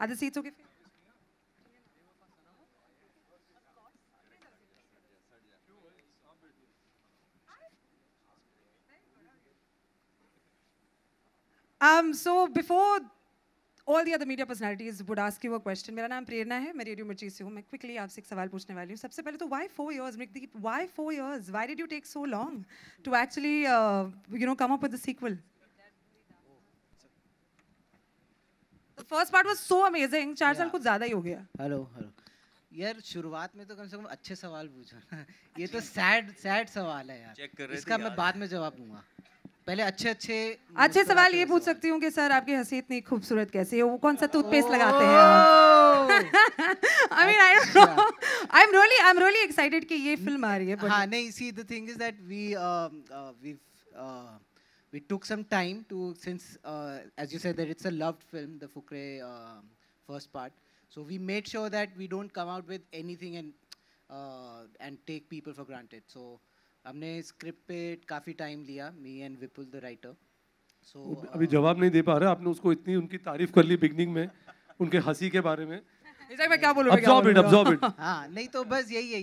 Are the seats okay? So before all the other media personalities would ask you a question, मेरा नाम प्रेरणा है, मैं radio मिर्ची से हूँ, मैं quickly आपसे एक सवाल पूछने वाली हूँ. सबसे पहले तो why 4 years, Mrickdeep? Why 4 years? Why did you take so long to actually, come up with the sequel? The first part was so amazing. 4 साल कुछ ज़्यादा ही हो गया. हेलो यार, शुरुआत में तो कम से कम अच्छे सवाल पूछो ना. ये तो सैड सवाल है यार. इसका मैं बाद में जवाब दूंगा. पहले अच्छे सवाल ये पूछ सकती हूँ कि सर आपकी हंसी इतनी खूबसूरत कैसे है? वो कौन सा टूथपेस्ट लगाते हैं? I mean, I don't know. I'm really excited कि ये फिल्म आ रही है. हाँ नहीं, see the thing is that we took some time to, since as you said that it's a loved film, the Fukrey first part. So we made sure that we don't come out with anything and take people for granted. So हमने script पे काफी time लिया, me and Vipul the writer. So अभी जवाब नहीं दे पा रहा. आपने उसको इतनी उनकी तारीफ कर ली बिगनिंग में, उनके हंसी के बारे में. मैं क्या बोलूं? Absorb it. हाँ नहीं तो बस यही है,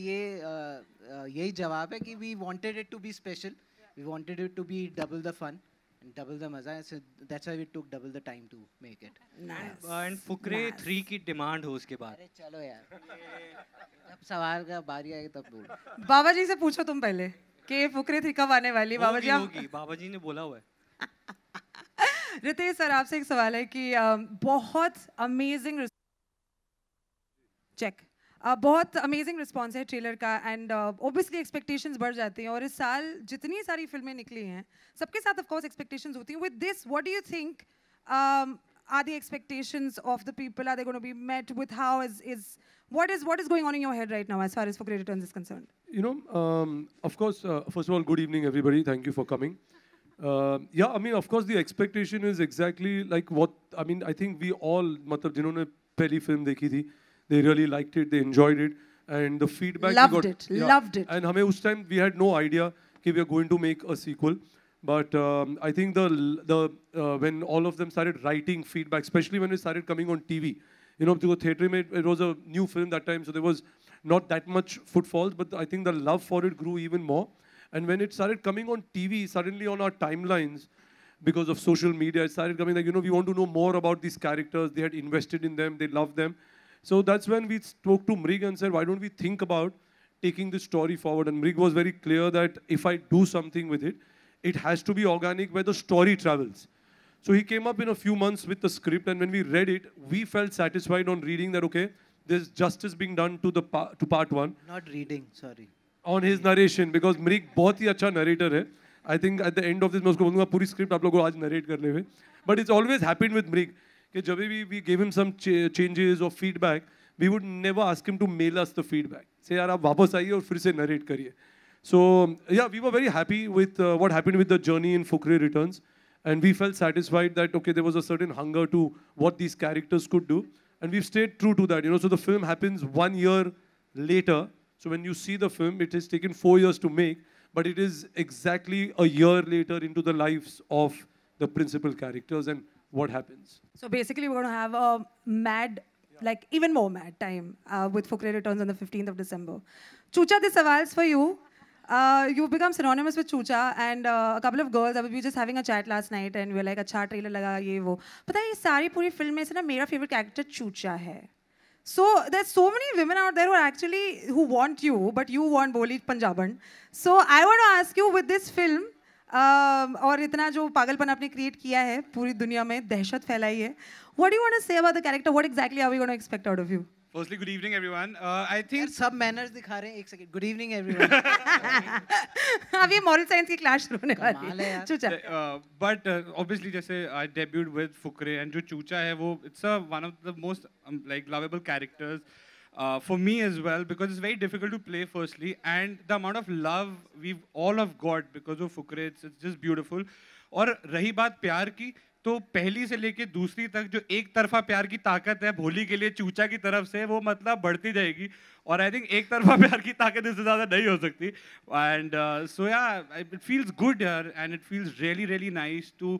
यही जवाब है कि we wanted it to be special, we wanted it to be double the fun and double the मजा. So that's why we took double the time to make it. Nice. And Fukrey 3 की demand हो उसके बाद. अरे चलो यार, अब सवाल का बारी आएगी तब बोलो. बाबा जी से पूछो तुम पहले कि फुकरे 3 कब आने वाली. बाबा जी होगी, बाबा जी ने बोला हुआ है. रितेश सर, आपसे एक सवाल है कि बहुत अमेजिंग रिस्पॉन्स है ट्रेलर का एंड ऑब्वियसली एक्सपेक्टेशंस बढ़ जाती हैं. और इस साल जितनी सारी फिल्में निकली हैं सबके साथ ऑफ कोर्स एक्सपेक्टेशंस होती हैं. With this what do you think are the expectations of the people, are they going to be met with? How what is going on in your head right now as far as Fukrey Returns is concerned? Of course, first of all, good evening everybody, thank you for coming. Yeah, I mean, of course the expectation is exactly like what, I mean, I think we all, matlab जिन्होंने पहली film देखी थी, they really liked it, they enjoyed it, and the feedback loved it. And हमें उस time we had no idea कि we are going to make a sequel. But I think when all of them started writing feedback, especially when it started coming on TV, because theatre it was a new film that time, so there was not that much footfalls, but I think the love for it grew even more. And when it started coming on TV, suddenly on our timelines, because of social media, it started coming like, we want to know more about these characters, they had invested in them, they loved them. So that's when we spoke to Mrig and said, why don't we think about taking this story forward? And Mrig was very clear that if I do something with it, it has to be organic where the story travels. So he came up in a few months with the script, and when we read it, we felt satisfied on reading that, okay, there's justice being done to part 1. Not reading, sorry. On his narration, because Mrig बहुत ही अच्छा narrator है. I think at the end of this, मैं उसको बोलूँगा पूरी script आप लोगों को आज narrate करने में. But it's always happened with Mrig कि जब भी we gave him some changes or feedback, we would never ask him to mail us the feedback. Say यार आप वापस आइए और फिर से narrate करिए. So yeah, we were very happy with what happened with the journey in Fukrey Returns, and we felt satisfied that okay, there was a certain hunger to what these characters could do, and we've stayed true to that. So the film happens 1 year later. So when you see the film, it has taken 4 years to make, but it is exactly a year later into the lives of the principal characters and what happens. So basically, we're going to have a mad, like even more mad time with Fukrey Returns on the 15th of December. Chucha, this sawals for you. You've become synonymous with Chucha, and a couple of girls, we were just having a chat last night and we were like, अच्छा trailer लगा ये वो. पता है ये सारी पूरी film में से ना मेरा favorite character Chucha है. So there's so many women out there who want you, but you want Bolly Punjaban. So I want to ask you with this film, और इतना जो पागलपन आपने create किया है पूरी दुनिया में दहशत फैलाई है. What do you want to say about the character? What exactly are we going to expect out of you? Firstly, good evening, everyone. I think सब manners दिखा रहे हैं. एक second. Good evening, everyone. अब ये moral science की class शुरू होने वाली है. Chucha. But obviously, जैसे I debuted with Fukrey, and जो Chucha है वो it's one of the most like lovable characters for me as well, because it's very difficult to play firstly, and the amount of love we've all have got because of Fukrey, it's just beautiful. और रही बात प्यार की, तो पहली से लेके दूसरी तक जो एक तरफा प्यार की ताकत है भोली के लिए चूचा की तरफ से, वो मतलब बढ़ती जाएगी. और आई थिंक एक तरफा प्यार की ताकत इससे ज़्यादा नहीं हो सकती. एंड सो या इट फील्स गुड यार, and it feels really really nice to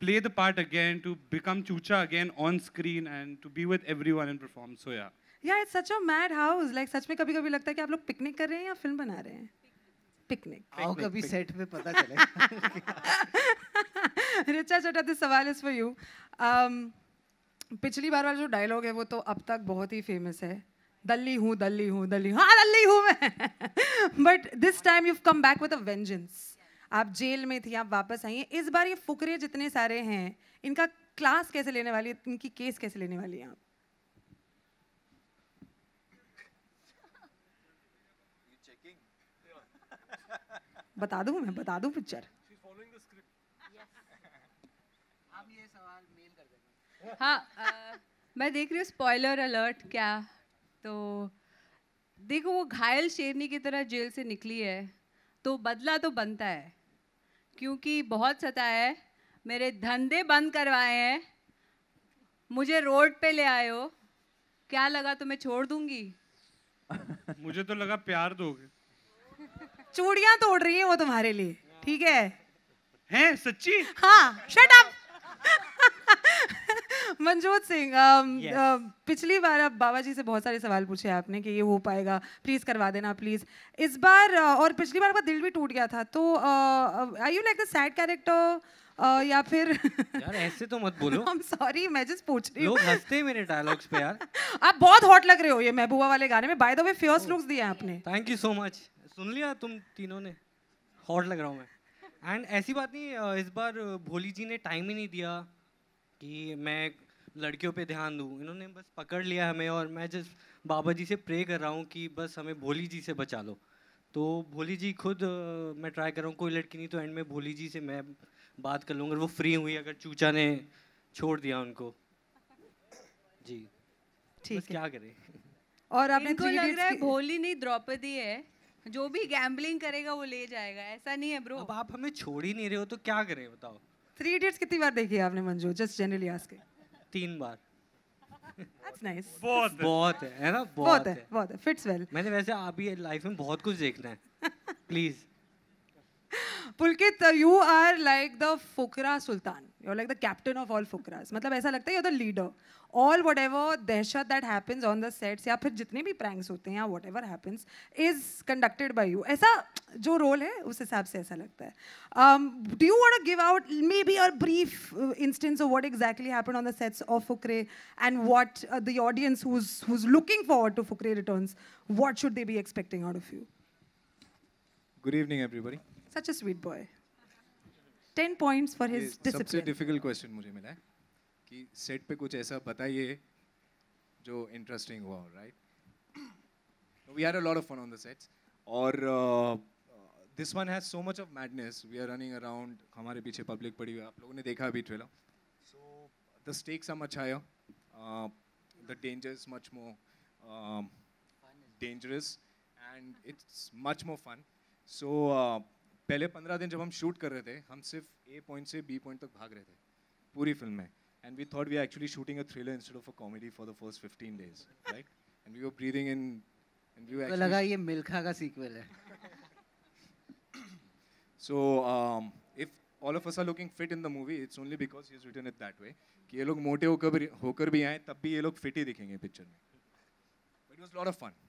play the part again, to become Chucha again on screen, and to be with everyone and perform. So yeah. Yeah, it's such a mad house. Like सच में कभी-कभी लगता है कि आप लोग picnic कर रहे हैं या फिल्म बना रहे हैं? पिकनिक. आओ कभी सेट पे पता चलेगा. रिचा चड्ढा, this सवाल is for you. पिछली बार वाला जो डायलॉग है वो तो अब तक बहुत ही फेमस है. दल्ली हूँ, दल्ली हूँ, दल्ली, हाँ दल्ली हूँ मैं. But this time you've come back with a vengeance. आप जेल में थी, आप वापस आई हैं. इस बार ये फुकरे जितने सारे हैं, इनका क्लास कैसे लेने वाली है, इनकी केस कैसे लेने वाली है आप? बता दूं पिक्चर. आप ये सवाल मेल कर देना. हाँ, मैं देख रही हूँ स्पॉइलर अलर्ट क्या. तो देखो वो घायल शेरनी की तरह जेल से निकली है, तो बदला तो बनता है, क्योंकि बहुत सताया है, मेरे धंधे बंद करवाए हैं, मुझे रोड पे ले आए हो. क्या लगा तुम्हें छोड़ दूंगी? मुझे तो लगा प्यार दोगे. चूड़ियां तोड़ रही है वो तुम्हारे लिए, ठीक है? हैं सच्ची? हाँ, शट अप. मनजोत सिंह, पिछली बार अब बाबा जी से बहुत सारे सवाल पूछे आपने कि ये हो पाएगा, प्लीज करवा देना प्लीज. इस बार और पिछली बार आपका दिल भी टूट गया था, तो are you like the sad character या फिर? यार ऐसे तो मत बोलो. I'm sorry, मैं just पूछ रही हूँ. लोग हंसते हैं मेरे डायलॉग्स पे यार. आप बहुत हॉट लग रहे हो ये महबूबा वाले गाने में. By the way first looks दिए आपने. Thank you so much. सुन लिया तुम तीनों ने, हॉट लग रहा हूँ मैं. एंड ऐसी बात नहीं, इस बार भोली जी ने टाइम ही नहीं दिया कि मैं लड़कियों पे ध्यान दूँ. इन्होंने बस पकड़ लिया हमें, और मैं जस्ट बाबा जी से प्रे कर रहा हूँ कि बस हमें भोली जी से बचा लो. तो भोली जी खुद, मैं ट्राई कर रहा हूँ, कोई लड़की नहीं तो एंड में भोली जी से मैं बात कर लूँगा. वो फ्री हुई अगर चूचा ने छोड़ दिया उनको. जी ठीक है, क्या करें. और आपने इनको लग रहा है भोली नहीं द्रौपदी है, जो भी गैम्बलिंग करेगा वो ले जाएगा. ऐसा नहीं है ब्रो. अब आप हमें छोड़ ही नहीं रहे हो तो क्या करें बताओ. 3 Idiots कितनी बार देखी है आपने Manju? Just generally ask. 3 bar. That's nice. बहुत है ना, बहुत है. Fits well. मैंने वैसे अभी लाइफ में बहुत कुछ देखना है. Please. Pulkit, you are like the Fukra Sultan. You're like the captain of all Fukras. मतलब ऐसा लगता है you're the leader. All whatever दहशत that happens on the sets या फिर जितने भी pranks होते हैं या whatever happens is conducted by you. ऐसा जो role है उस हिसाब से ऐसा लगता है. Do you want to give out maybe a brief instance of what exactly happened on the sets of Fukrey and what the audience who's looking forward to Fukrey Returns, what should they be expecting out of you? Good evening, everybody. Such a sweet boy. 10 points for his discipline. सबसे difficult question मुझे मिला है कि set पे कुछ ऐसा बताइए जो interesting हुआ, right? We had a lot of fun on the sets. और this one has so much of madness. We are running around. हमारे पीछे public पड़ी हुई है. आप लोगों ने देखा अभी trailer. So the stakes are much higher. The danger is much more dangerous, and it's much more fun. So पहले 15 दिन जब हम शूट कर रहे थे, हम सिर्फ A point से B point तक भाग रहे थे पूरी फिल्म में. And we thought we were actually shooting a thriller instead of a comedy for the first 15 days, right? And we were breathing in, and we were actually... लगा ये मिल्खा का sequel है. So if all of us are looking fit in the movie, it's only because he's written it that way. कि ये लोग मोटे होकर भी आए, तब भी ये लोग fit ही दिखेंगे पिक्चर में. But it was a lot of fun.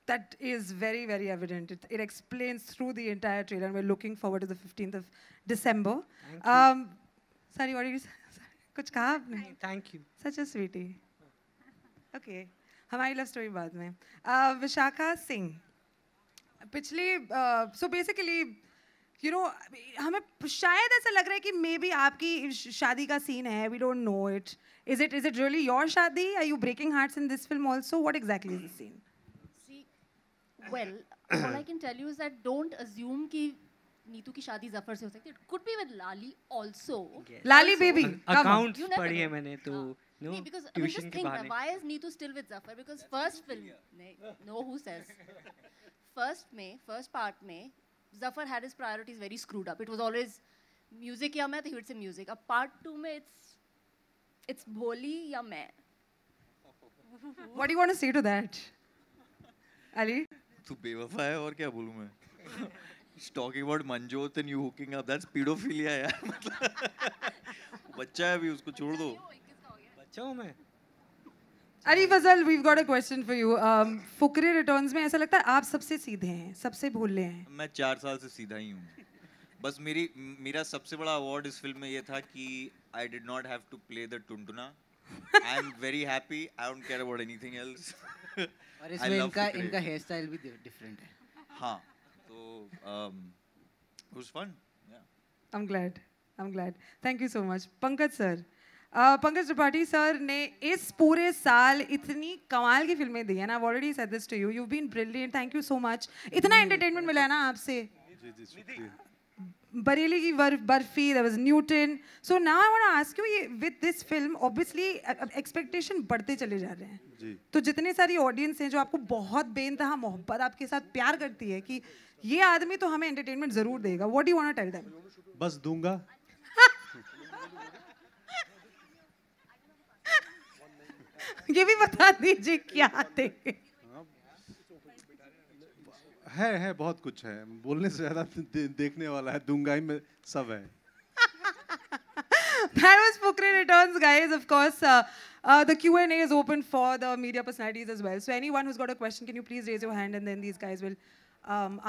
That is very, very evident. It explains through the entire trailer, and we're looking forward to the 15th of December. Sorry, what did you say? कुछ कहा आपने? Thank you. Such a sweetie. Okay, हमारी love story बाद में. विशाखा सिंह. पिछली, so basically, you know, हमें शायद ऐसा लग रहा है कि maybe आपकी शादी का scene है. We don't know it. Is it really your शादी? Are you breaking hearts in this film also? What exactly is the scene? Well, all I can tell you is that don't assume कि नीतू की शादी जफर से हो सकती है. It could be with Lali also. Lali baby. Accounts पढ़ी है मैंने तो. No, because I mean, just tuition think, के बहाने. why is Neetu still with Zafar? Because first film, no, who says? First part में, Zafar had his priorities very screwed up. It was always music या मैं, तो he would say music. अब part 2 में it's Bholly या मैं. What do you want to say to that, Ali? तू बेवफा है और क्या बोलूँ मैं. He's talking about Manjot and you hooking up. That's pedophilia, यार. बच्चा है अभी उसको छोड़ दो. बच्चा हूँ मैं. Arif Fazal, we've got a question for you. Fukrey Returns में ऐसा लगता है आप सबसे सीधे हैं, सबसे भोले हैं. मैं 4 साल से सीधा ही हूँ. बस मेरा सबसे बड़ा अवार्ड इस फिल्म में ये था कि I did not have to play the टुनटुना. I am very happy. I don't care about anything else. और इसमें इनका हेयर स्टाइल भी डिफरेंट है. हाँ. So it was fun. Yeah. I'm glad. Thank you so much. Pankaj sir. Pankaj Tripathi sir ने इस पूरे साल इतनी कमाल की फिल्में दी है ना. I've already said this to you. You've been brilliant. Thank you so much. इतना entertainment मिला है ना आपसे. बरेली की barfi, there was Newton. So now I want to ask you, with this film, obviously expectation बढ़ते चले जा रहे हैं. तो जितने सारी ऑडियंस हैं जो आपको बहुत बेइंतहा मोहब्बत आपके साथ प्यार करती है कि ये आदमी तो हमें एंटरटेनमेंट जरूर देगा. What do you want to tell them? बस दूंगा. ये भी बता दीजिए क्या देंगे. है बहुत कुछ है. बोलने से ज्यादा देखने वाला है. दूंगा ही में सब है. That was Fukrey Returns, guys. Of course, the Q&A is open for the media personalities as well. So anyone who's got a question, can you please raise your hand, and then these guys will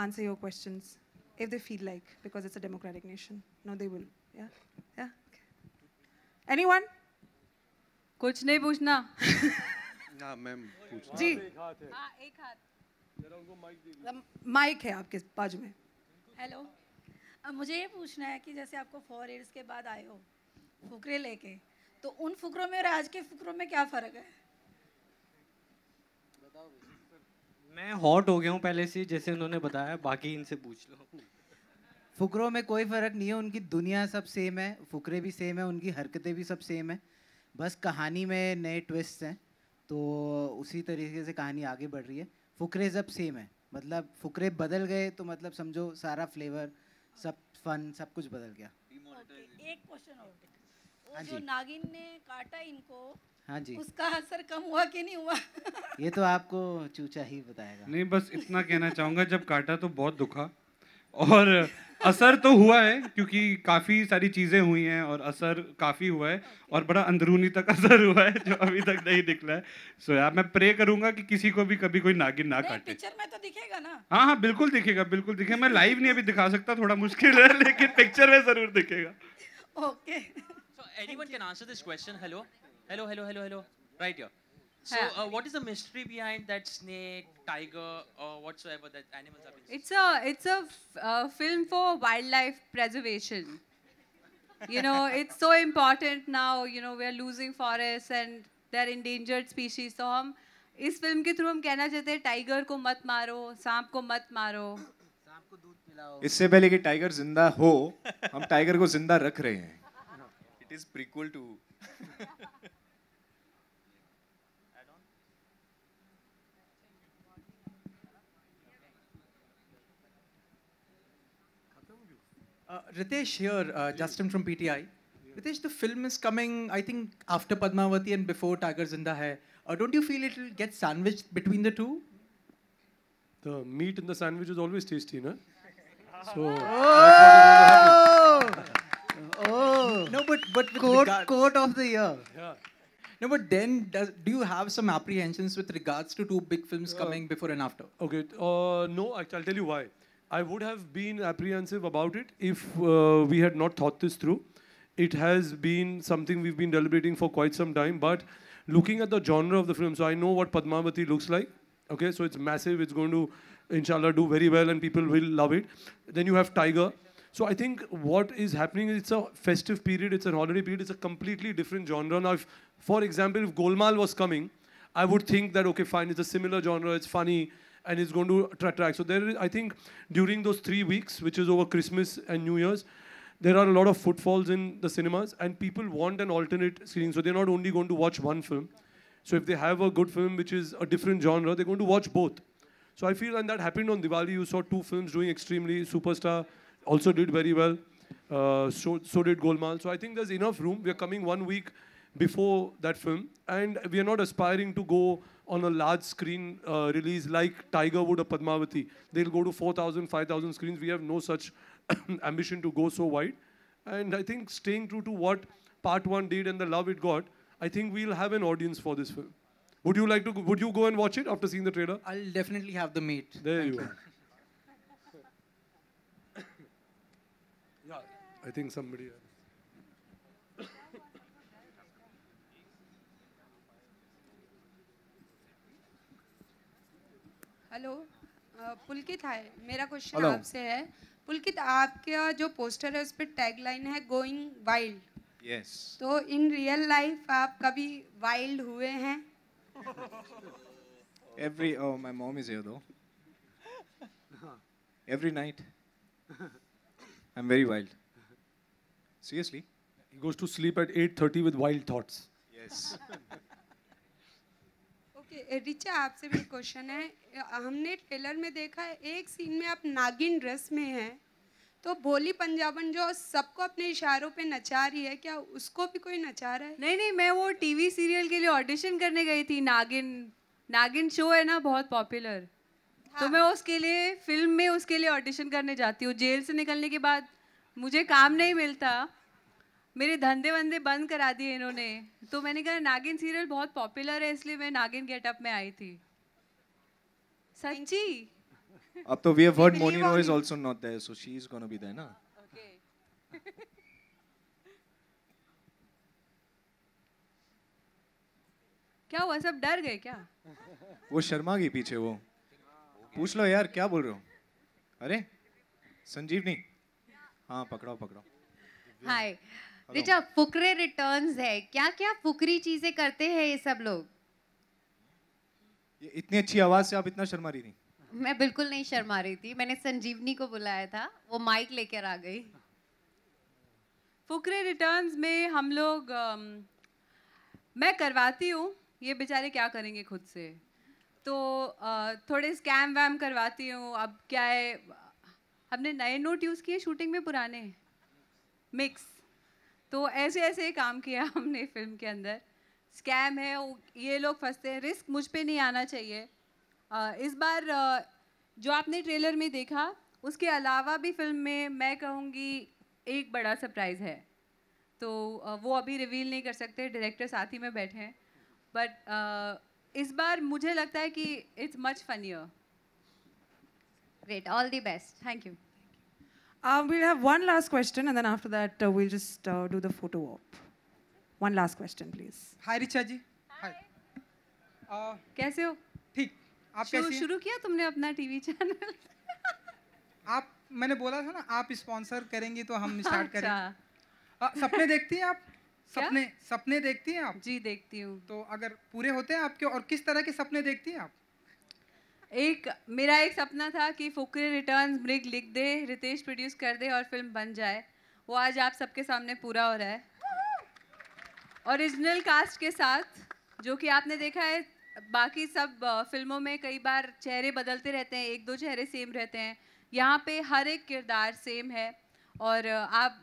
answer your questions if they feel like, because it's a democratic nation. No, they will. Yeah. Okay. Anyone? कुछ नहीं पूछना. ना ma'am पूछ. जी. हाँ एक हाथ. Mic है आपके बाजू में. हेलो. अब मुझे ये पूछना है कि जैसे आपको 4 years के बाद आए हो फुकरे लेके, तो उन फुकरों में और आज के फुकरों में क्या फ़र्क है? मैं हॉट हो गया हूँ पहले से, जैसे उन्होंने बताया. बाकी इनसे पूछ लो. फुकरों में कोई फ़र्क नहीं है. उनकी दुनिया सब सेम है. फुकरे भी सेम है. उनकी हरकतें भी सब सेम है. बस कहानी में नए ट्विस्ट हैं. तो उसी तरीके से कहानी आगे बढ़ रही है. फुकरे सब सेम है. मतलब फुकरे बदल गए तो मतलब समझो सारा फ्लेवर, सब फन, सब कुछ बदल गया. एक क्वेश्चन और. वो जो नागिन ने काटा इनको, हाँ जी, उसका असर कम हुआ कि नहीं हुआ? ये तो आपको चूचा ही बताएगा. नहीं, बस इतना कहना चाहूँगा, जब काटा तो बहुत दुखा और असर तो हुआ है क्योंकि काफ़ी सारी चीज़ें हुई हैं और असर काफ़ी हुआ है और बड़ा अंदरूनी तक असर हुआ है जो अभी तक नहीं निकला है. सो यार मैं प्रे करूंगा कि किसी को भी कभी कोई नागिन ना काटे. पिक्चर में तो दिखेगा ना? हाँ बिल्कुल दिखेगा, बिल्कुल दिखेगा. मैं लाइव नहीं अभी दिखा सकता, थोड़ा मुश्किल है, लेकिन पिक्चर में ज़रूर दिखेगा. Okay. So anyone can answer this question. Hello. Right here. So, what is the mystery behind that snake, tiger, or whatsoever that animals have been? It's a film for wildlife preservation. You know, it's so important now. You know, we are losing forests and they're endangered species. So हम इस film के through हम कहना चाहते हैं tiger को मत मारो, सांप को मत मारो. सांप को दूध पिलाओ. इससे पहले कि टाइगर जिंदा हो, हम टाइगर को जिंदा रख रहे हैं. It is prequel to. Ritesh here, Justin from PTI. Ritesh, the film is coming, I think, after Padmavati and before Tiger Zinda Hai. Don't you feel it will get sandwiched between the two? The meat in the sandwich is always tasty, no? So. No, but quote of the year. Yeah. No, but then do you have some apprehensions with regards to 2 big films coming before and after? Okay. No, I'll tell you why. I would have been apprehensive about it if we had not thought this through. It has been something we've been deliberating for quite some time, but looking at the genre of the film, so I know what Padmavati looks like. Okay, so it's massive, it's going to, inshallah, do very well and people will love it. Then you have Tiger. So I think what is happening is it's a festive period, it's an holiday period, it's a completely different genre. Now, if, for example, if Golmaal was coming, I would think that, okay, fine, it's a similar genre, it's funny, and it's going to attract. So there is, I think, during those 3 weeks, which is over Christmas and New Year's, there are a lot of footfalls in the cinemas, and people want an alternate screen. So they're not only going to watch one film. So if they have a good film, which is a different genre, they're going to watch both. So I feel, and that happened on Diwali. You saw 2 films doing extremely. Superstar also did very well. So did Golmaal. So I think there's enough room. We are coming 1 week before that film, and we are not aspiring to go on a large screen release like Tiger would or Padmavati. They'll go to 4,000, 5,000 screens. We have no such ambition to go so wide. And I think staying true to what part 1 did and the love it got, I think we'll have an audience for this film. Would you go and watch it after seeing the trailer? I'll definitely have the meet. There you are. Yeah, I think somebody else. Hello Pulkit, hi, मेरा question आपसे है। पुलकित, आपका जो poster है उस पर tagline है going wild. Yes. तो इन रियल लाइफ आप कभी वाइल्ड हुए हैं? Oh, my mom is here though. Every night. I'm very wild. Seriously. He goes to sleep at 8:30 with wild thoughts. Yes. Okay, Richa, आपसे भी क्वेश्चन है। हमने ट्रेलर में देखा है एक सीन में आप नागिन ड्रेस में हैं, तो भोली पंजाबन जो सबको अपने इशारों पे नचा रही है, क्या उसको भी कोई नचा रहा है? नहीं, मैं वो टीवी सीरियल के लिए ऑडिशन करने गई थी। नागिन शो है ना, बहुत पॉपुलर। हाँ। तो मैं उसके लिए फिल्म में उसके लिए ऑडिशन करने जाती हूँ। जेल से निकलने के बाद मुझे काम नहीं मिलता, मेरे धंधे वंधे बंद करा दिए इन्होंने। तो मैंने कहा नागिन सीरियल बहुत पॉपुलर है, इसलिए मैं नागिन गेटअप में आई थी। सच्ची। अब तो we have heard Moni Rao is also not there, so she is gonna be there, ना? Okay. क्या हुआ, सब डर गए क्या? वो शर्मा गई पीछे वो। पूछ लो यार, क्या बोल रहे हो? अरे संजीवनी, हाँ पकड़ो। हाय रिचा, फुकरे रिटर्न्स है, क्या क्या फुकरी चीजें करते हैं ये सब लोग? ये इतनी अच्छी आवाज से आप इतना शर्मा रही थी? मैं बिल्कुल नहीं शर्मा रही थी, मैंने संजीवनी को बुलाया था, वो माइक लेकर आ गई। फुकरे रिटर्न्स में हम लोग मैं करवाती हूँ, ये बेचारे क्या करेंगे खुद से, तो थोड़े स्कैम वैम करवाती हूँ। अब क्या है, हमने नए नोट यूज़ किए शूटिंग में, पुराने मिक्स, तो ऐसे काम किया हमने फिल्म के अंदर। स्कैम है, ये लोग फंसते हैं, रिस्क मुझ पे नहीं आना चाहिए। इस बार जो आपने ट्रेलर में देखा, उसके अलावा भी फिल्म में मैं कहूँगी एक बड़ा सरप्राइज़ है, तो वो अभी रिवील नहीं कर सकते, डायरेक्टर साथ ही में बैठे हैं। बट इस बार मुझे लगता है कि it's much funnier. Great, all the best, thank you. We'll have one last question, and then after that, we'll just do the photo op. One last question, please. हाय रिचा जी। हाय। कैसे हो? ठीक, आप कैसी हैं? शुरू किया तुमने अपना टीवी चैनल? मैंने बोला था ना, आप स्पॉन्सर करेंगी तो हम स्टार्ट करेंगे। सपने देखती हैं आप? सपने देखती हैं आप? जी देखती हूँ। तो अगर पूरे होते हैं आपके, और किस तरह के सपने देखती हैं आप? मेरा एक सपना था कि फुकरे रिटर्न्स मृग लिख दे, रितेश प्रोड्यूस कर दे और फिल्म बन जाए। वो आज आप सबके सामने पूरा हो रहा है, ओरिजिनल कास्ट के साथ, जो कि आपने देखा है बाकी सब फिल्मों में कई बार चेहरे बदलते रहते हैं, 1-2 चेहरे सेम रहते हैं। यहाँ पे हर एक किरदार सेम है, और आप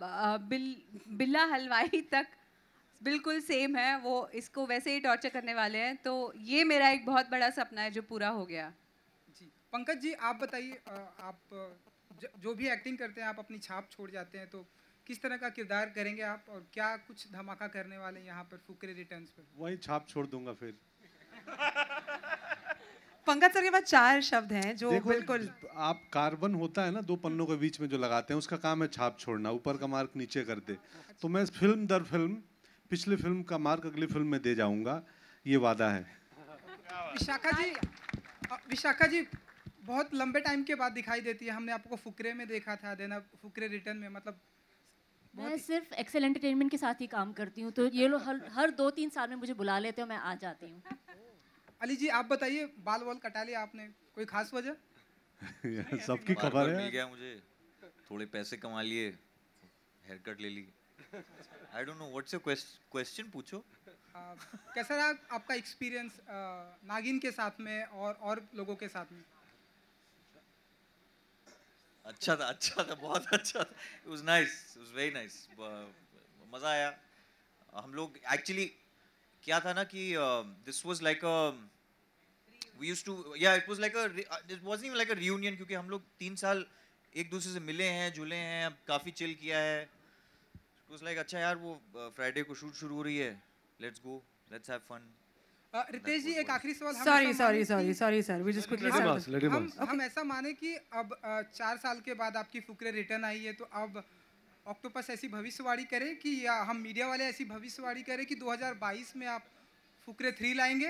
बिल्ला हलवाई तक बिल्कुल सेम है। वो इसको वैसे ही टॉर्चर करने वाले हैं, तो ये मेरा एक बहुत बड़ा सपना है जो पूरा हो गया। जी पंकज जी, आप बताइए, आप जो भी एक्टिंग करते हैं, आप अपनी छाप छोड़ जाते हैं, तो किस तरह का किरदार करेंगे आप, और क्या कुछ धमाका करने वाले हैं यहाँ पर फुकरे रिटर्न्स पर? वही छाप छोड़ दूंगा फिर। पंकज सर के पास 4 शब्द हैं जो बिल्कुल, आप कार्बन होता है ना 2 पन्नों के बीच में जो लगाते हैं, उसका काम है छाप छोड़ना, ऊपर का मार्क नीचे कर दे। तो मैं फिल्म दर फिल्म पिछले फिल्म का मार्क अगली फिल्म में दे जाऊंगा, ये वादा है। विशाखा जी बहुत लंबे टाइम के बाद दिखाई देती है, हमने आपको फुकरे में देखा था, देना फुकरे रिटर्न में, मतलब मैं सिर्फ एक्सेल एंटरटेनमेंट के साथ ही काम करती हूँ, तो ये लोग हर 2-3 साल में मुझे बुला लेते हो, मैं आ जाती हूँ। अली जी आप बताइए, बाल वाल कटा लिया आपने, कोई खास वजह? सबकी खबर है। मिल गया मुझे, थोड़े पैसे कमा लिए, हेयर कट ले ली। I don't know, what's your question? पूछो। कैसा रहा आपका एक्सपीरियंस नागिन के साथ में और लोगों के साथ में? अच्छा था, बहुत अच्छा था। It was nice, it was very nice. मज़ा आया। हम लोग एक्चुअली क्या था ना कि this was like a We used to, yeah, it was like it wasn't even like a reunion क्योंकि हम लोग 3 साल एक दूसरे से मिले हैं, जुले हैं, अब काफी चिल किया है. It was like अच्छा यार वो Friday को शूट शुरू हो रही है, let's go, let's have fun. Ritesh जी एक आखिरी सवाल. Sorry sir, we just quickly हम ऐसा माने कि अब 4 साल के बाद आपकी फुकरे रिटर्न आई है, तो अब ऑक्टोपस ऐसी भविष्यवाणी करे कि या हम मीडिया वाले ऐसी भविष्यवाणी करें कि 2022 में आप फुकरे 3 लाएंगे?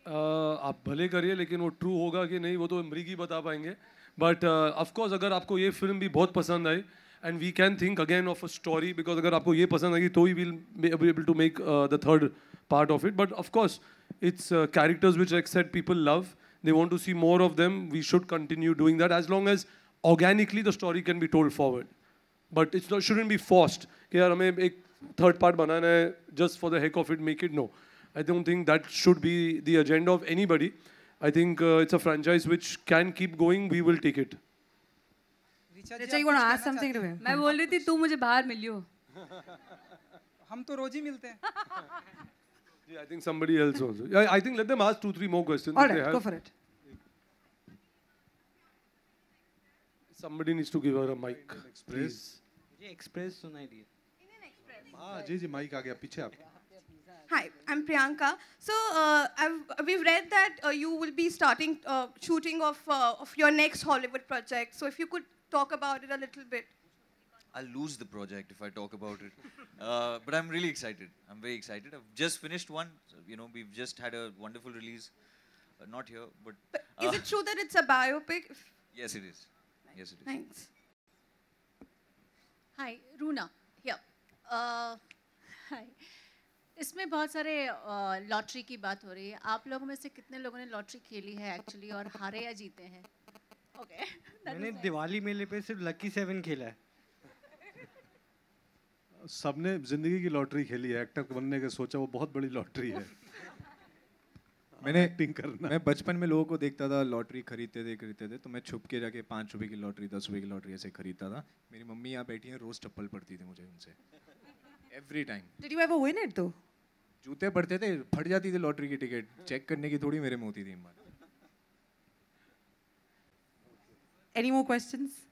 आप भले करिए, लेकिन वो ट्रू होगा कि नहीं वो तो मृगी बता पाएंगे. बट ऑफ कोर्स अगर आपको ये फिल्म भी बहुत पसंद आई and we can think again of a story, because अगर आपको ये पसंद आएगी तो he will be able to make the third part of it. But of course it's characters which like said people love, they want to see more of them. We should continue doing that as long as organically the story can be told forward, but it's not, shouldn't be forced कि यार हमें एक third part बनाना है just for the heck of it, make it. No, I don't think that should be the agenda of anybody. I think it's a franchise which can keep going. We will take it. Richa, you want to ask something to him? मैं बोल रही थी तू मुझे बाहर मिलियो. हम तो रोज ही मिलते हैं. Yeah, I think somebody else also. Yeah, I think let them ask 2-3 more questions. All right, go for it. Somebody needs to give her a mic, please. मुझे एक्सप्रेस सुनाई दिया. हाँ जी माइक आ गया पीछे आप. Hi, I'm Priyanka. So we've read that you will be starting shooting of your next Hollywood project. So if you could talk about it a little bit. I'll lose the project if I talk about it. But I'm really excited. I'm very excited. I've just finished one. So, you know, we've just had a wonderful release. Not here, but is it true that it's a biopic? Yes, it is. Yes, it is. Thanks. Hi, Runa. Here. Hi. इसमें बहुत सारे lottery की बात हो रही है. आप लोगों में से कितने लोगों ने लॉटरी खेली है एक्चुअली, और हारे या जीते हैं? ओके. मैंने दिवाली मेले पे सिर्फ लकी 7 खेला है. सबने जिंदगी की लॉटरी खेली है. एक्टर बनने के सोचा वो बहुत बड़ी लॉटरी है. मैंने एक्टिंग करना. मैं बचपन में लोगों को देखता था लॉटरी खरीदते थे, तो मैं छुप के जाके 5 रुपए की लॉटरी, 10 रुपए की लॉटरी ऐसे खरीदता था. मेरी मम्मी यहाँ बैठी है, रोज चप्पल पड़ती थी मुझे उनसे. Every time. Did you ever win it though? जूते पड़ते थे, फट जाती थी लॉटरी की टिकट. चेक करने की थोड़ी मेरे में होती थी हिम्मत. Any more questions?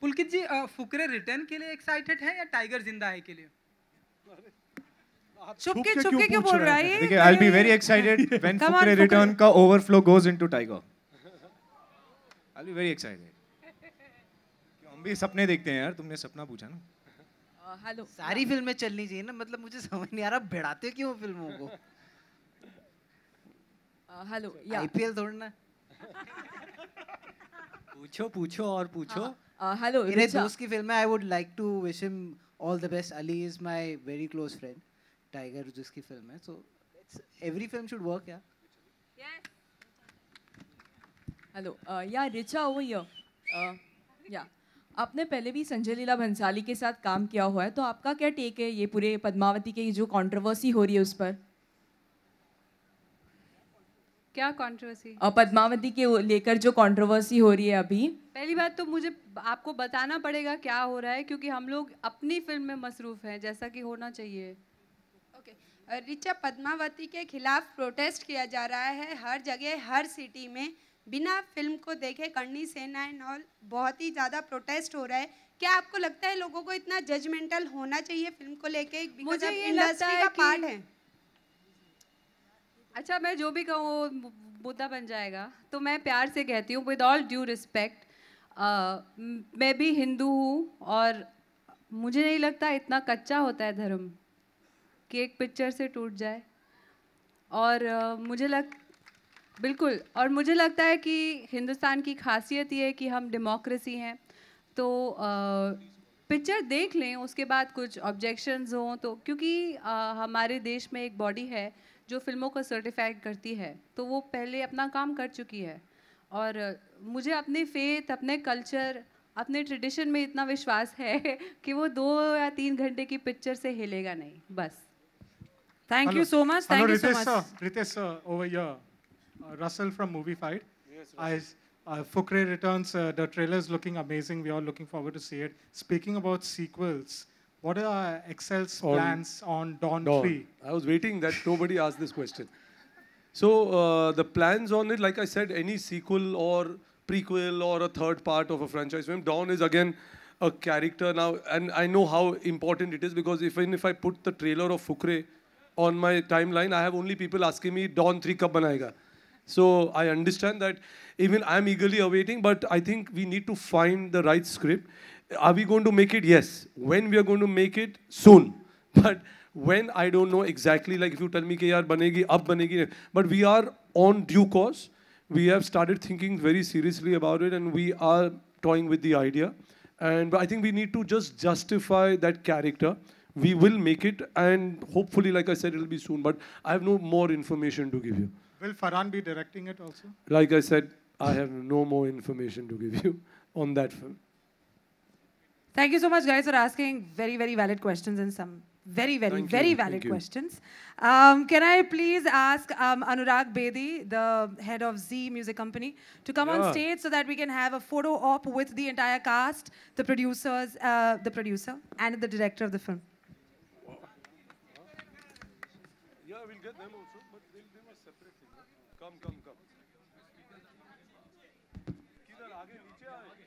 पुलकित जी, फुकरे रिटर्न के लिए एक्साइटेड है या टाइगर जिंदा है के लिए? चुपके क्यों बोल रहा है? देखिए, I'll be very excited when Fukrey return का overflow goes into tiger. I'll be very excited. हम भी सपने देखते हैं यार. तुमने सपना पूछा ना. हेलो. सारी फिल्में चलनी चाहिए ना, मतलब मुझे समझ नहीं आ रहा भिड़ाते क्यों फिल्मों को. हेलो. IPL थोड़ा. पूछो और पूछो. हेलो. मेरे दोस्त की फिल्म है. I would like to wish him all the best. Ali is my very close friend. Tiger जिसकी फिल्म है, so every film should work, yeah. Yes. Hello. Richa over here. आपने पहले भी संजय लीला भंसाली के साथ काम किया हुआ है, तो आपका क्या टेक है ये पूरे पद्मावती के जो कंट्रोवर्सी हो रही है उस पर? क्या कंट्रोवर्सी? पद्मावती के लेकर जो कंट्रोवर्सी हो रही है अभी. पहली बात तो मुझे आपको बताना पड़ेगा क्या हो रहा है, क्योंकि हम लोग अपनी फिल्म में मसरूफ हैं जैसा कि होना चाहिए. ओके. रिचा, पद्मावती के खिलाफ प्रोटेस्ट किया जा रहा है हर जगह, हर सिटी में. बिना फिल्म को देखे करनी सेना एंड ऑल बहुत ही ज़्यादा प्रोटेस्ट हो रहा है. क्या आपको लगता है लोगों को इतना जजमेंटल होना चाहिए फिल्म को लेके? मुझे ये इंडस्ट्री का पार्ट है. अच्छा, मैं जो भी कहूँ मुद्दा बन जाएगा, तो मैं प्यार से कहती हूँ विद ऑल ड्यू रिस्पेक्ट, मैं भी हिंदू हूँ और मुझे नहीं लगता इतना कच्चा होता है धर्म कि एक पिक्चर से टूट जाए. और बिल्कुल, और मुझे लगता है कि हिंदुस्तान की खासियत ये है कि हम डेमोक्रेसी हैं, तो पिक्चर देख लें, उसके बाद कुछ ऑब्जेक्शंस हों तो, क्योंकि हमारे देश में एक बॉडी है जो फिल्मों को सर्टिफाइड करती है, तो वो पहले अपना काम कर चुकी है. और मुझे अपने फेथ, अपने कल्चर, अपने ट्रेडिशन में इतना विश्वास है कि वो 2 या 3 घंटे की पिक्चर से हिलेगा नहीं. बस. Thank you so much. Thank you so much. Ritesh sir, over here. Russell from Movie Fight. Yes, Fukrey returns. The trailer is looking amazing. We are looking forward to see it. Speaking about sequels, what are Excel's plans on Dawn 3? I was waiting that nobody asked this question. So the plans on it, like I said, any sequel or prequel or a third part of a franchise film, Dawn is again a character now, and I know how important it is, because even if I put the trailer of Fukrey on my timeline, I have only people asking me, Dawn 3 kab banayega? So I understand that even I'm eagerly awaiting, but I think we need to find the right script. Are we going to make it? Yes. When we are going to make it? Soon. But when, I don't know exactly. Like if you tell me कि यार बनेगी, अब बनेगी. But we are on due course. We have started thinking very seriously about it, and we are toying with the idea. And I think we need to just justify that character. We will make it, and hopefully, like I said, it will be soon. But I have no more information to give you. Will Farhan be directing it also? Like I said, I have no more information to give you on that film. Thank you so much, guys, for asking very, very valid questions and some very valid questions. Can I please ask Anurag Bedi, the head of Z Music Company, to come on stage so that we can have a photo op with the entire cast, the producers, the producer, and the director of the film. Yeah, we'll get them also, but they'll do a separate thing. Come, come, come. किधर आगे नीचे आए?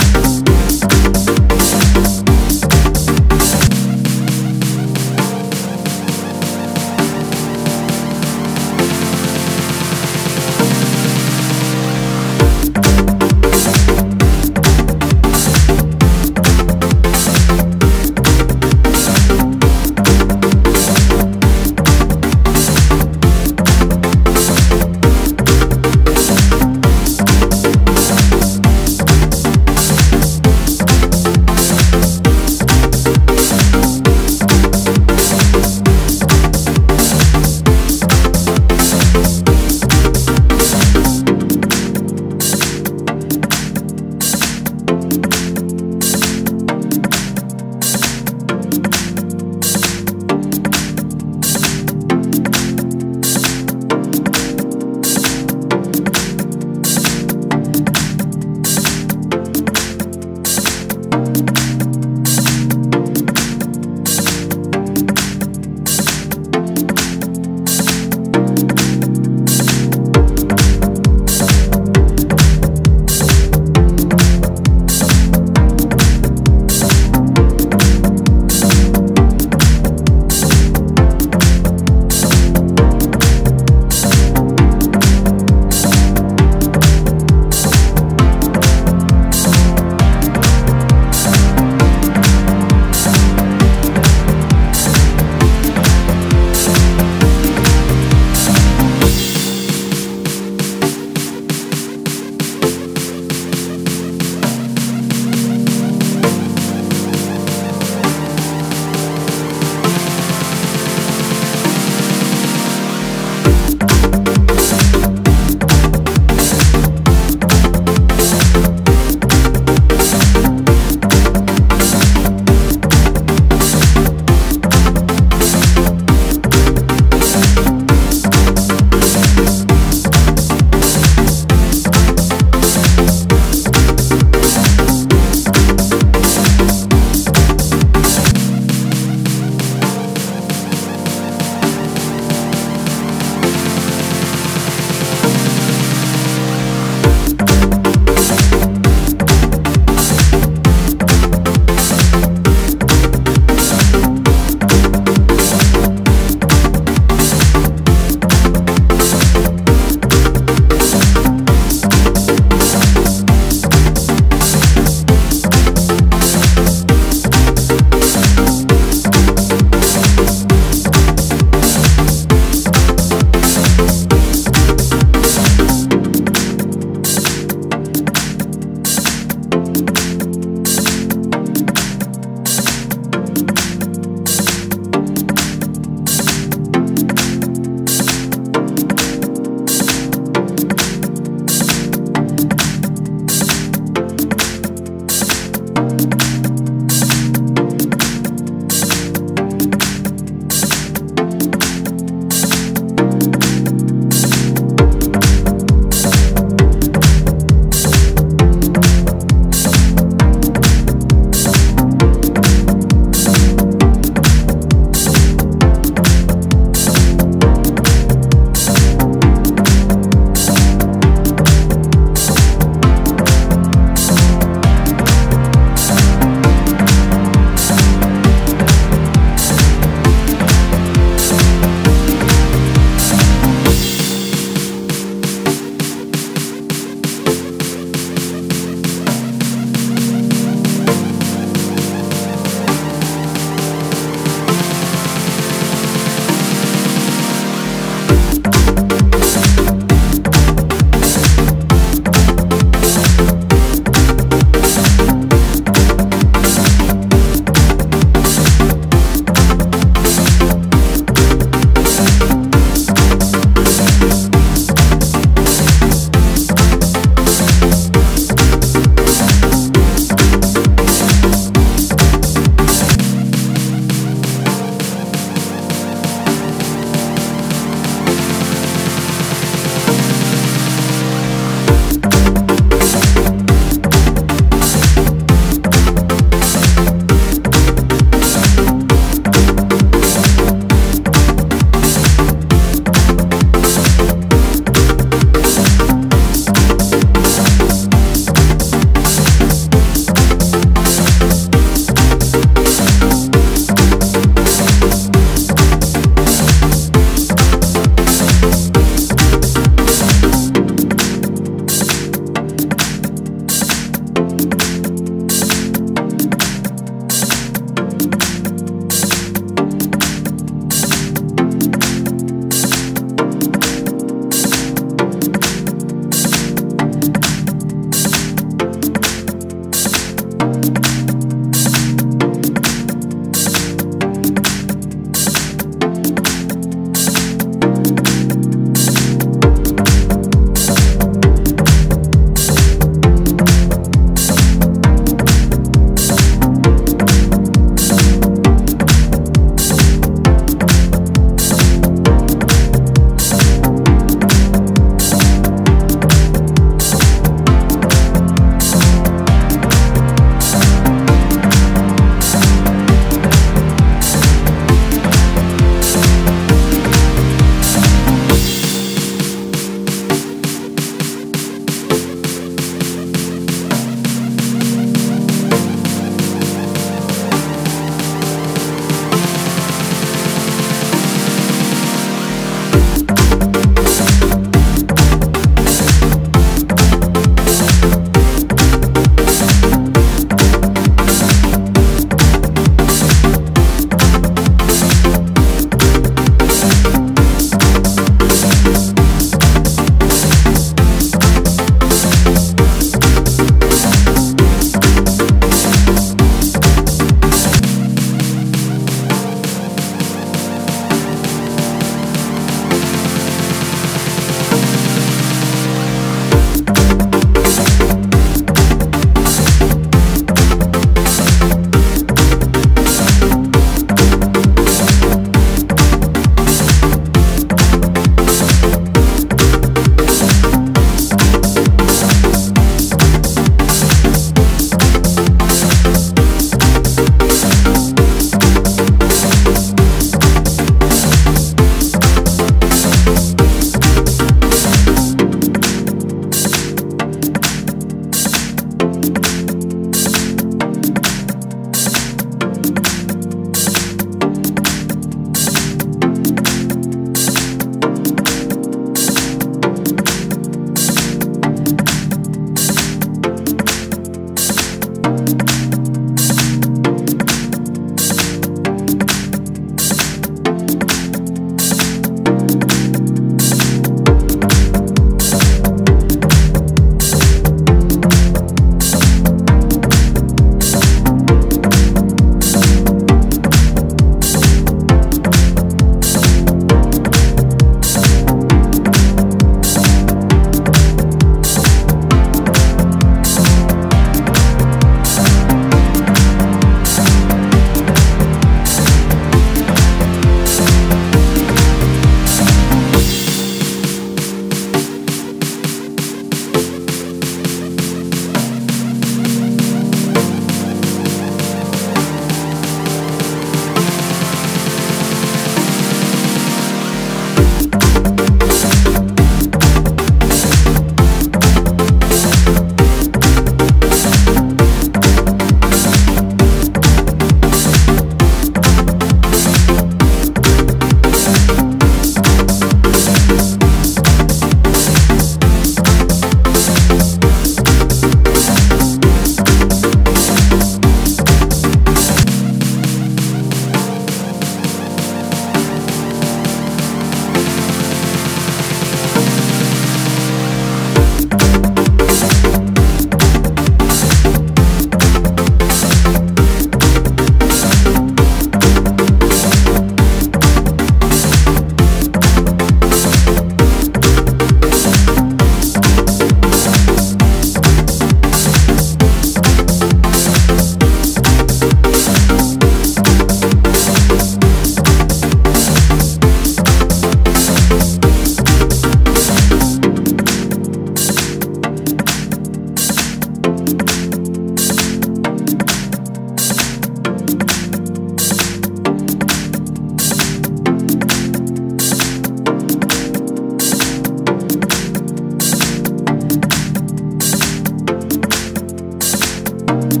you.